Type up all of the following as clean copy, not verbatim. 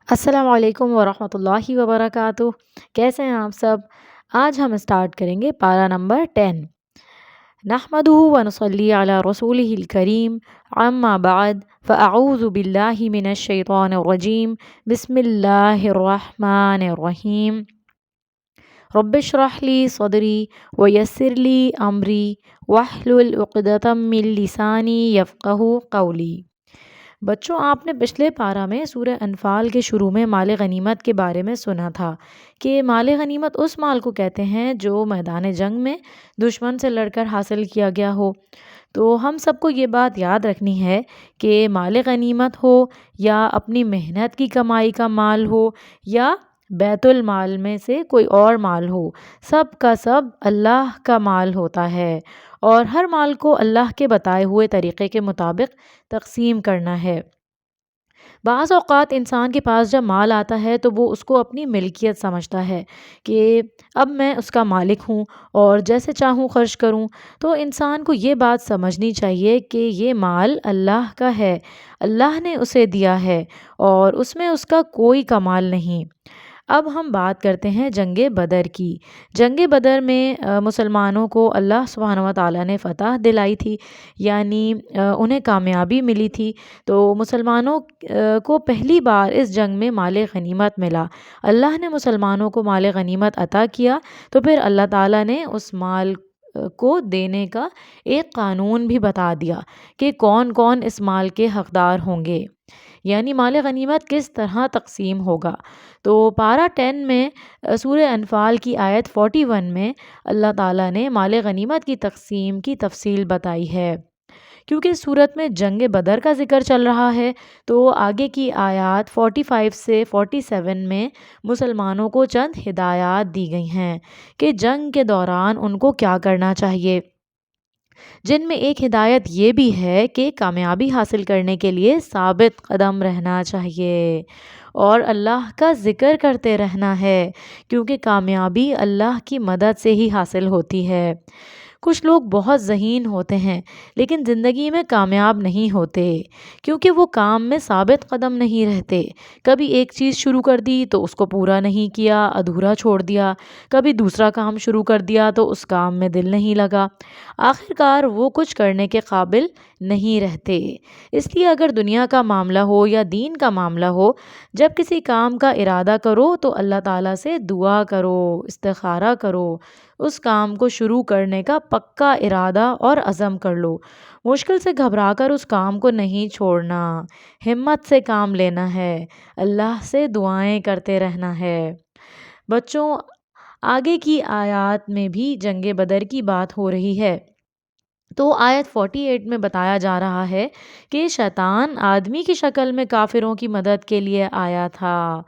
السلام علیکم ورحمۃ اللہ وبرکاتہ۔ کیسے ہیں آپ سب؟ آج ہم اسٹارٹ کریں گے پارہ نمبر 10۔ نحمدہ ونصلی علی رسولہ الکریم، اما بعد فاعوذ باللہ من الشیطان الرجیم، بسم اللہ الرحمن الرحیم۔ رب اشرح لی صدری ویسر لی امری واحلل عقدۃ من لسانی یفقہوا قولی۔ بچوں، آپ نے پچھلے پارہ میں سورہ انفال کے شروع میں مال غنیمت کے بارے میں سنا تھا کہ مال غنیمت اس مال کو کہتے ہیں جو میدان جنگ میں دشمن سے لڑ کر حاصل کیا گیا ہو۔ تو ہم سب کو یہ بات یاد رکھنی ہے کہ مال غنیمت ہو یا اپنی محنت کی کمائی کا مال ہو یا بیت المال میں سے کوئی اور مال ہو، سب کا سب اللہ کا مال ہوتا ہے، اور ہر مال کو اللہ کے بتائے ہوئے طریقے کے مطابق تقسیم کرنا ہے۔ بعض اوقات انسان کے پاس جب مال آتا ہے تو وہ اس کو اپنی ملکیت سمجھتا ہے کہ اب میں اس کا مالک ہوں اور جیسے چاہوں خرچ کروں۔ تو انسان کو یہ بات سمجھنی چاہیے کہ یہ مال اللہ کا ہے، اللہ نے اسے دیا ہے اور اس میں اس کا کوئی کمال نہیں۔ اب ہم بات کرتے ہیں جنگ بدر کی۔ جنگ بدر میں مسلمانوں کو اللہ سبحانہ و تعالیٰ نے فتح دلائی تھی، یعنی انہیں کامیابی ملی تھی۔ تو مسلمانوں کو پہلی بار اس جنگ میں مال غنیمت ملا۔ اللہ نے مسلمانوں کو مال غنیمت عطا کیا تو پھر اللہ تعالیٰ نے اس مال کو دینے کا ایک قانون بھی بتا دیا کہ کون کون اس مال کے حقدار ہوں گے، یعنی مال غنیمت کس طرح تقسیم ہوگا۔ تو پارہ 10 میں سورہ انفال کی آیت 41 میں اللہ تعالیٰ نے مال غنیمت کی تقسیم کی تفصیل بتائی ہے۔ کیونکہ اس صورت میں جنگ بدر کا ذکر چل رہا ہے تو آگے کی آیات 45 سے 47 میں مسلمانوں کو چند ہدایات دی گئی ہیں کہ جنگ کے دوران ان کو کیا کرنا چاہیے، جن میں ایک ہدایت یہ بھی ہے کہ کامیابی حاصل کرنے کے لیے ثابت قدم رہنا چاہیے اور اللہ کا ذکر کرتے رہنا ہے، کیونکہ کامیابی اللہ کی مدد سے ہی حاصل ہوتی ہے۔ کچھ لوگ بہت ذہین ہوتے ہیں لیکن زندگی میں کامیاب نہیں ہوتے کیونکہ وہ کام میں ثابت قدم نہیں رہتے۔ کبھی ایک چیز شروع کر دی تو اس کو پورا نہیں کیا، ادھورا چھوڑ دیا، کبھی دوسرا کام شروع کر دیا تو اس کام میں دل نہیں لگا، آخرکار وہ کچھ کرنے کے قابل نہیں رہتے۔ اس لیے اگر دنیا کا معاملہ ہو یا دین کا معاملہ ہو، جب کسی کام کا ارادہ کرو تو اللہ تعالیٰ سے دعا کرو، استخارہ کرو، اس کام کو شروع کرنے کا پکا ارادہ اور عزم کر لو۔ مشکل سے گھبرا کر اس کام کو نہیں چھوڑنا، ہمت سے کام لینا ہے، اللہ سے دعائیں کرتے رہنا ہے۔ بچوں، آگے کی آیات میں بھی جنگ بدر کی بات ہو رہی ہے۔ تو آیت 48 میں بتایا جا رہا ہے کہ شیطان آدمی کی شکل میں کافروں کی مدد کے لیے آیا تھا۔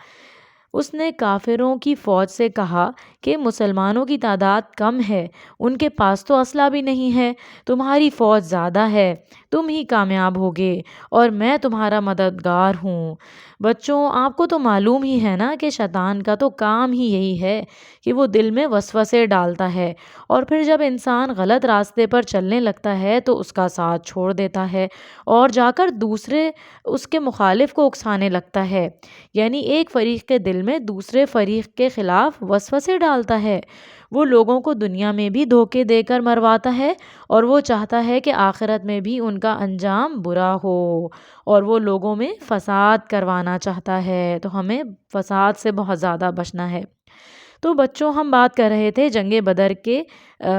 اس نے کافروں کی فوج سے کہا کہ مسلمانوں کی تعداد کم ہے، ان کے پاس تو اسلحہ بھی نہیں ہے، تمہاری فوج زیادہ ہے، تم ہی کامیاب ہوگے اور میں تمہارا مددگار ہوں۔ بچوں، آپ کو تو معلوم ہی ہے نا کہ شیطان کا تو کام ہی یہی ہے کہ وہ دل میں وسوسے ڈالتا ہے اور پھر جب انسان غلط راستے پر چلنے لگتا ہے تو اس کا ساتھ چھوڑ دیتا ہے اور جا کر دوسرے اس کے مخالف کو اکسانے لگتا ہے، یعنی ایک فریق کے دل میں دوسرے فریق کے خلاف وسوسے ڈالتا ہے۔ وہ لوگوں کو دنیا میں بھی دھوکے دے کر مرواتا ہے اور وہ چاہتا ہے کہ آخرت میں بھی ان کا انجام برا ہو، اور وہ لوگوں میں فساد کروانا چاہتا ہے۔ تو ہمیں فساد سے بہت زیادہ بچنا ہے۔ تو بچوں، ہم بات کر رہے تھے جنگ بدر کے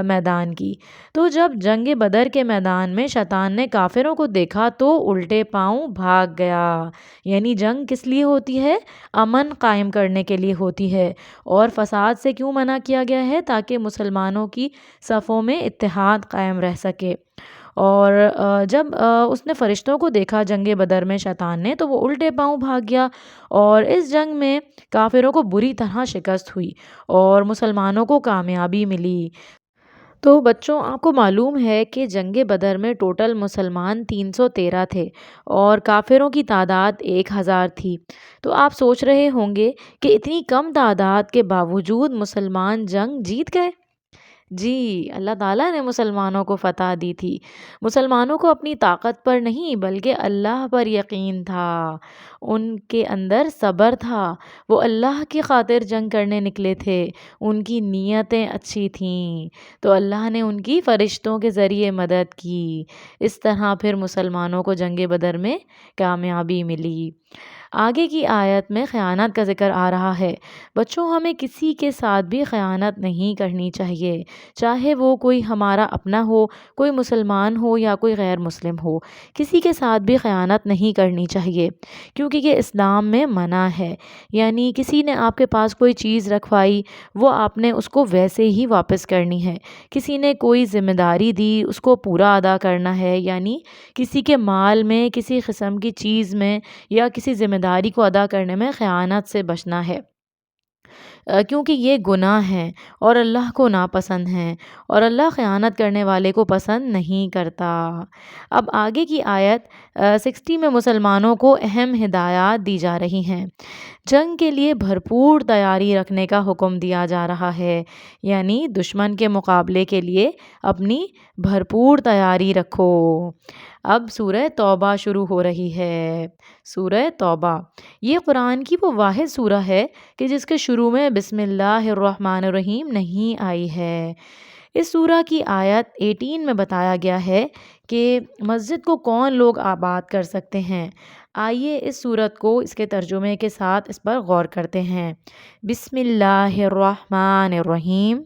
میدان کی۔ تو جب جنگ بدر کے میدان میں شیطان نے کافروں کو دیکھا تو الٹے پاؤں بھاگ گیا، یعنی جنگ کس لیے ہوتی ہے؟ امن قائم کرنے کے لیے ہوتی ہے۔ اور فساد سے کیوں منع کیا گیا ہے؟ تاکہ مسلمانوں کی صفوں میں اتحاد قائم رہ سکے۔ اور جب اس نے فرشتوں کو دیکھا جنگ بدر میں شیطان نے، تو وہ الٹے پاؤں بھاگ گیا اور اس جنگ میں کافروں کو بری طرح شکست ہوئی اور مسلمانوں کو کامیابی ملی۔ تو بچوں، آپ کو معلوم ہے کہ جنگ بدر میں ٹوٹل مسلمان 313 تھے اور کافروں کی تعداد 1000 تھی۔ تو آپ سوچ رہے ہوں گے کہ اتنی کم تعداد کے باوجود مسلمان جنگ جیت گئے؟ جی، اللہ تعالیٰ نے مسلمانوں کو فتح دی تھی۔ مسلمانوں کو اپنی طاقت پر نہیں بلکہ اللہ پر یقین تھا، ان کے اندر صبر تھا، وہ اللہ کی خاطر جنگ کرنے نکلے تھے، ان کی نیتیں اچھی تھیں تو اللہ نے ان کی فرشتوں کے ذریعے مدد کی۔ اس طرح پھر مسلمانوں کو جنگ بدر میں کامیابی ملی۔ آگے کی آیت میں خیانت کا ذکر آ رہا ہے۔ بچوں، ہمیں کسی کے ساتھ بھی خیانت نہیں کرنی چاہیے، چاہے وہ کوئی ہمارا اپنا ہو، کوئی مسلمان ہو یا کوئی غیر مسلم ہو، کسی کے ساتھ بھی خیانت نہیں کرنی چاہیے، کیونکہ یہ اسلام میں منع ہے۔ یعنی کسی نے آپ کے پاس کوئی چیز رکھوائی، وہ آپ نے اس کو ویسے ہی واپس کرنی ہے۔ کسی نے کوئی ذمہ داری دی، اس کو پورا ادا کرنا ہے۔ یعنی کسی کے مال میں، کسی قسم کی چیز میں یا کسی ذمہ داری کو ادا کرنے میں خیانت سے بچنا ہے، کیونکہ یہ گناہ ہیں اور اللہ کو ناپسند ہیں، اور اللہ خیانت کرنے والے کو پسند نہیں کرتا۔ اب آگے کی آیت 60 میں مسلمانوں کو اہم ہدایات دی جا رہی ہیں۔ جنگ کے لیے بھرپور تیاری رکھنے کا حکم دیا جا رہا ہے، یعنی دشمن کے مقابلے کے لیے اپنی بھرپور تیاری رکھو۔ اب سورہ توبہ شروع ہو رہی ہے۔ سورہ توبہ یہ قرآن کی وہ واحد سورہ ہے کہ جس کے شروع میں بسم اللہ الرحمن الرحیم نہیں آئی ہے۔ اس سورہ کی آیت 18 میں بتایا گیا ہے کہ مسجد کو کون لوگ آباد کر سکتے ہیں۔ آئیے اس سورت کو اس کے ترجمے کے ساتھ اس پر غور کرتے ہیں۔ بسم اللہ الرحمن الرحیم۔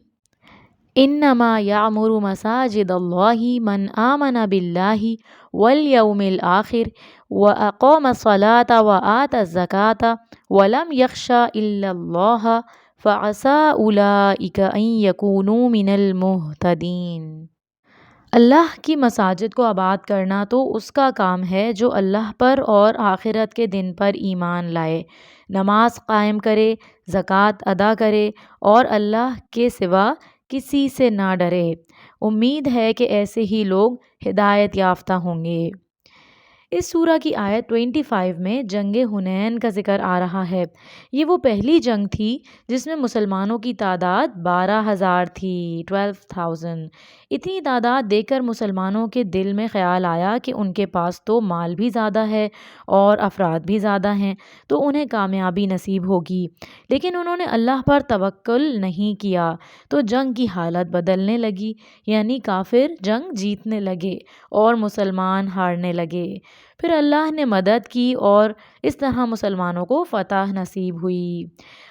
انما یعمر مساجد اللہ من آمن باللہ والیوم الآخر واقام الصلاة وآت الزکاة ولم یخش الا اللہ فعسى اولئک ان یکونوا من المہتدین۔ اللہ کی مساجد کو آباد کرنا تو اس کا کام ہے جو اللہ پر اور آخرت کے دن پر ایمان لائے، نماز قائم کرے، زکوٰۃ ادا کرے اور اللہ کے سوا کسی سے نہ ڈرے۔ امید ہے کہ ایسے ہی لوگ ہدایت یافتہ ہوں گے۔ اس سورہ کی آیت 25 میں جنگ حنین کا ذکر آ رہا ہے۔ یہ وہ پہلی جنگ تھی جس میں مسلمانوں کی تعداد 12,000 تھی، 12,000۔ اتنی تعداد دیکھ کر مسلمانوں کے دل میں خیال آیا کہ ان کے پاس تو مال بھی زیادہ ہے اور افراد بھی زیادہ ہیں، تو انہیں کامیابی نصیب ہوگی، لیکن انہوں نے اللہ پر توکل نہیں کیا تو جنگ کی حالت بدلنے لگی، یعنی کافر جنگ جیتنے لگے اور مسلمان ہارنے لگے۔ پھر اللہ نے مدد کی اور اس طرح مسلمانوں کو فتح نصیب ہوئی۔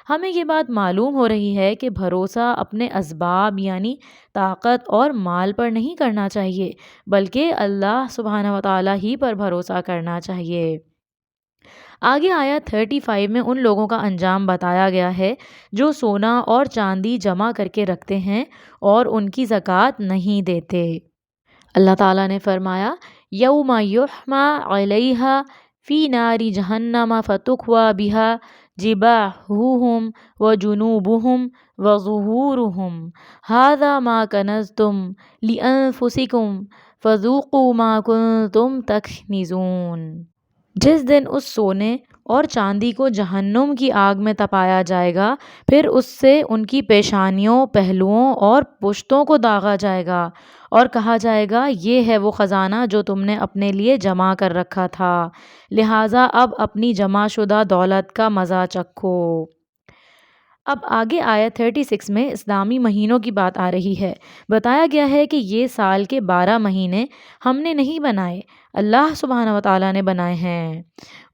ہمیں یہ بات معلوم ہو رہی ہے کہ بھروسہ اپنے اسباب یعنی طاقت اور مال پر نہیں کرنا چاہیے، بلکہ اللہ سبحانہ وتعالیٰ ہی پر بھروسہ کرنا چاہیے۔ آگے آیت 35 میں ان لوگوں کا انجام بتایا گیا ہے جو سونا اور چاندی جمع کر کے رکھتے ہیں اور ان کی زکوٰۃ نہیں دیتے۔ اللہ تعالیٰ نے فرمایا یوم یحمى علیہا فی نار جہنم فتکوی بہا جباہہم وجنوبہم وظہورہم ھذا ما کنزتم لانفسکم فذوقوا ما کنتم تکنزون۔ جس دن اس سونے اور چاندی کو جہنم کی آگ میں تپایا جائے گا، پھر اس سے ان کی پیشانیوں، پہلوؤں اور پشتوں کو داغا جائے گا اور کہا جائے گا یہ ہے وہ خزانہ جو تم نے اپنے لیے جمع کر رکھا تھا، لہٰذا اب اپنی جمع شدہ دولت کا مزہ چکھو۔ اب آگے آیت 36 میں اسلامی مہینوں کی بات آ رہی ہے۔ بتایا گیا ہے کہ یہ سال کے 12 مہینے ہم نے نہیں بنائے، اللہ سبحانہ وتعالیٰ نے بنائے ہیں۔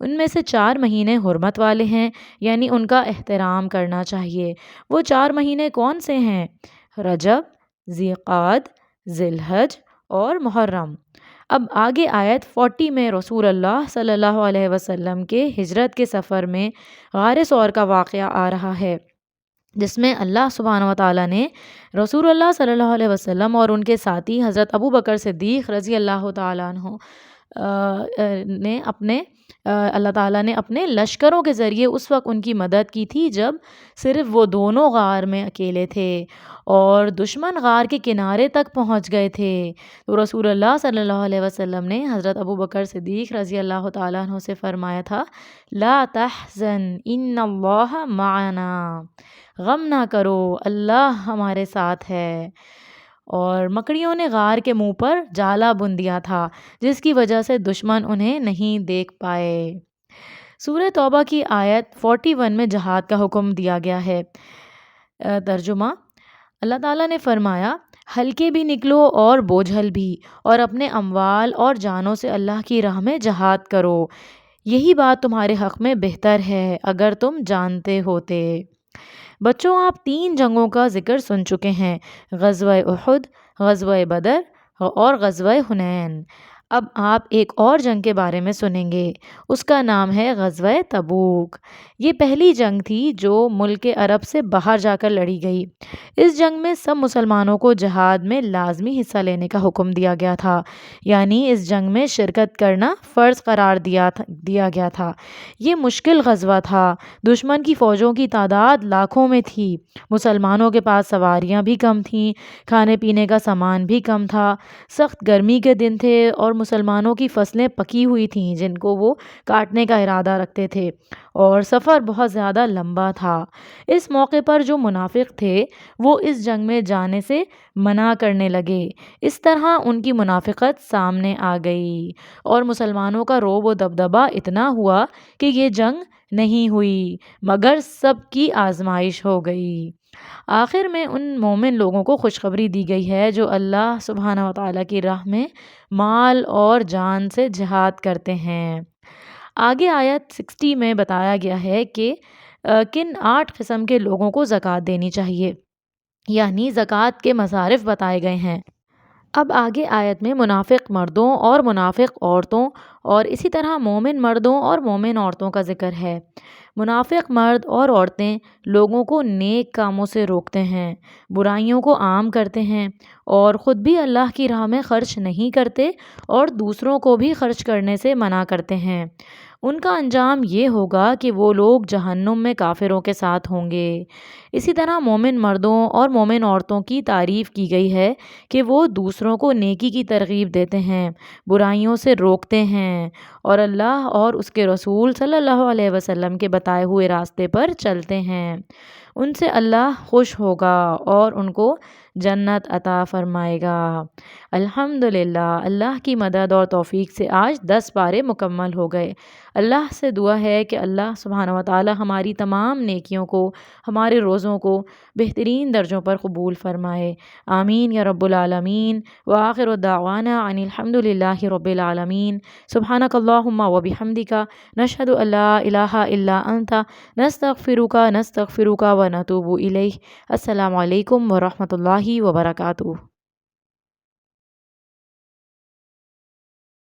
ان میں سے 4 مہینے حرمت والے ہیں، یعنی ان کا احترام کرنا چاہیے۔ وہ 4 مہینے کون سے ہیں؟ رجب، ذی القعدہ، ذی الحج اور محرم۔ اب آگے آیت 40 میں رسول اللہ صلی اللہ علیہ وسلم کے ہجرت کے سفر میں غار ثور کا واقعہ آ رہا ہے، جس میں اللہ سبحانہ وتعالیٰ نے رسول اللہ صلی اللہ علیہ وسلم اور ان کے ساتھی حضرت ابو بکر صدیق رضی اللہ تعالیٰ عنہ اللہ تعالیٰ نے اپنے لشکروں کے ذریعے اس وقت ان کی مدد کی تھی جب صرف وہ دونوں غار میں اکیلے تھے اور دشمن غار کے کنارے تک پہنچ گئے تھے۔ تو رسول اللہ صلی اللہ علیہ وسلم نے حضرت ابو بکر صدیق رضی اللہ تعالیٰ عنہ سے فرمایا تھا لا تحزن ان اللہ معنا، غم نہ کرو، اللہ ہمارے ساتھ ہے۔ اور مکڑیوں نے غار کے منہ پر جالا بن دیا تھا جس کی وجہ سے دشمن انہیں نہیں دیکھ پائے۔ سورہ توبہ کی آیت 41 میں جہاد کا حکم دیا گیا ہے۔ ترجمہ: اللہ تعالیٰ نے فرمایا، ہلکے بھی نکلو اور بوجھل بھی، اور اپنے اموال اور جانوں سے اللہ کی راہ میں جہاد کرو، یہی بات تمہارے حق میں بہتر ہے اگر تم جانتے ہوتے۔ بچوں، آپ 3 جنگوں کا ذکر سن چکے ہیں: غزوہ احد، غزوہ بدر اور غزوہ حنین۔ اب آپ ایک اور جنگ کے بارے میں سنیں گے، اس کا نام ہے غزوہ تبوک۔ یہ پہلی جنگ تھی جو ملک عرب سے باہر جا کر لڑی گئی۔ اس جنگ میں سب مسلمانوں کو جہاد میں لازمی حصہ لینے کا حکم دیا گیا تھا، یعنی اس جنگ میں شرکت کرنا فرض قرار دیا گیا تھا۔ یہ مشکل غزوہ تھا، دشمن کی فوجوں کی تعداد لاکھوں میں تھی، مسلمانوں کے پاس سواریاں بھی کم تھیں، کھانے پینے کا سامان بھی کم تھا، سخت گرمی کے دن تھے اور مسلمانوں کی فصلیں پکی ہوئی تھیں جن کو وہ کاٹنے کا ارادہ رکھتے تھے، اور سفر بہت زیادہ لمبا تھا۔ اس موقع پر جو منافق تھے وہ اس جنگ میں جانے سے منع کرنے لگے۔ اس طرح ان کی منافقت سامنے آ گئی اور مسلمانوں کا رعب و دبدبہ اتنا ہوا کہ یہ جنگ نہیں ہوئی مگر سب کی آزمائش ہو گئی۔ آخر میں ان مومن لوگوں کو خوشخبری دی گئی ہے جو اللہ سبحانہ و تعالیٰ کی راہ میں مال اور جان سے جہاد کرتے ہیں۔ آگے آیت 60 میں بتایا گیا ہے کہ کن 8 قسم کے لوگوں کو زکوٰۃ دینی چاہیے، یعنی زکوٰۃ کے مصارف بتائے گئے ہیں۔ اب آگے آیت میں منافق مردوں اور منافق عورتوں اور اسی طرح مومن مردوں اور مومن عورتوں کا ذکر ہے۔ منافق مرد اور عورتیں لوگوں کو نیک کاموں سے روکتے ہیں، برائیوں کو عام کرتے ہیں اور خود بھی اللہ کی راہ میں خرچ نہیں کرتے اور دوسروں کو بھی خرچ کرنے سے منع کرتے ہیں۔ ان کا انجام یہ ہوگا کہ وہ لوگ جہنم میں کافروں کے ساتھ ہوں گے۔ اسی طرح مومن مردوں اور مومن عورتوں کی تعریف کی گئی ہے کہ وہ دوسروں کو نیکی کی ترغیب دیتے ہیں، برائیوں سے روکتے ہیں اور اللہ اور اس کے رسول صلی اللہ علیہ وسلم کے بتائے ہوئے راستے پر چلتے ہیں۔ ان سے اللہ خوش ہوگا اور ان کو جنت عطا فرمائے گا۔ الحمدللہ، اللہ کی مدد اور توفیق سے آج 10 پارے مکمل ہو گئے۔ اللہ سے دعا ہے کہ اللہ سبحانہ و تعالی ہماری تمام نیکیوں کو، ہمارے روزوں کو بہترین درجوں پر قبول فرمائے۔ آمین یا رب العالمین۔ وآخر دعوانا ان الحمدللہ رب العالمین۔ سبحانک اللہم و بحمدک، نشہد ان لا الہ الا انت، نستغفرک و نتوب الیک۔ السلام علیکم ورحمۃ اللہ وبرکاتہ۔